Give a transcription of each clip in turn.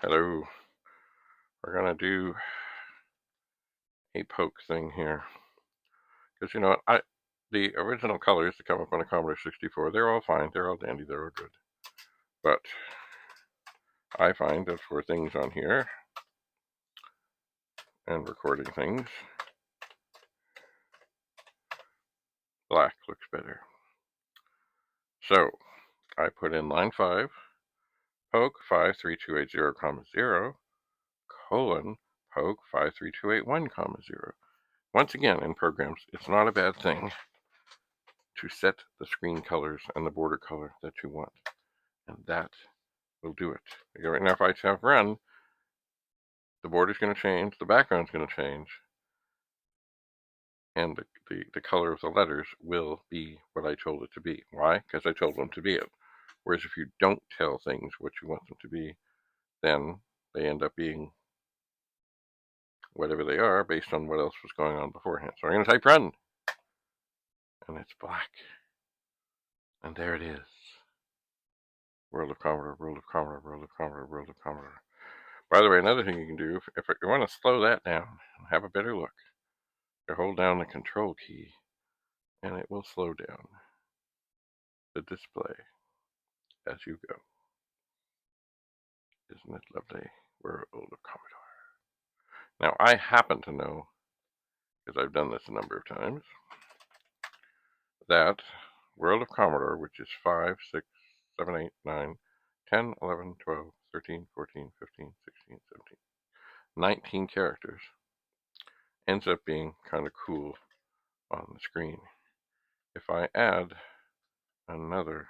Hello. We're gonna do a poke thing here because the original colors that come up on a Commodore 64, they're all fine, they're all dandy, they're all good. But I find that for things on here and recording things, black looks better. So I put in line 5, poke 53280, 0, colon, poke 53281, 0. Once again, in programs, it's not a bad thing to set the screen colors and the border color that you want. And that will do it. Right now, if I have run, the border's going to change, the background's going to change, and the color of the letters will be what I told it to be. Why? Because I told them to be it. Whereas if you don't tell things what you want them to be, then they end up being whatever they are based on what else was going on beforehand. So I'm going to type run, and it's black. And there it is. World of Commodore, World of Commodore, World of Commodore, World of Commodore. By the way, another thing you can do, if you want to slow that down and have a better look, you hold down the control key and it will slow down the display as you go. Isn't it lovely? World of Commodore. Now, I happen to know, because I've done this a number of times, that World of Commodore, which is 5, 6, 7, 8, 9, 10, 11, 12, 13, 14, 15, 16, 17, 19 characters, ends up being kind of cool on the screen. If I add another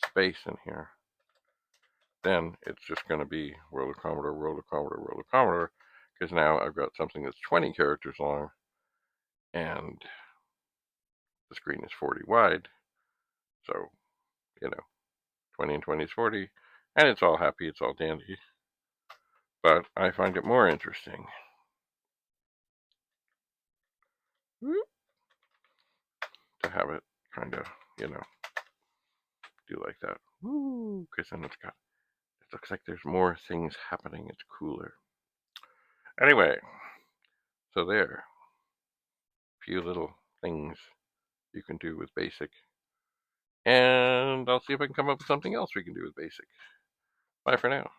space in here, then it's just going to be World of Commodore, World of Commodore, World of Commodore, because now I've got something that's 20 characters long, and the screen is 40 wide, so, 20 and 20 is 40, and it's all happy, it's all dandy. But I find it more interesting to have it kind of, do like that. Woo, because then it looks like there's more things happening, it's cooler. Anyway, so there. Few little things you can do with BASIC. And I'll see if I can come up with something else we can do with BASIC. Bye for now.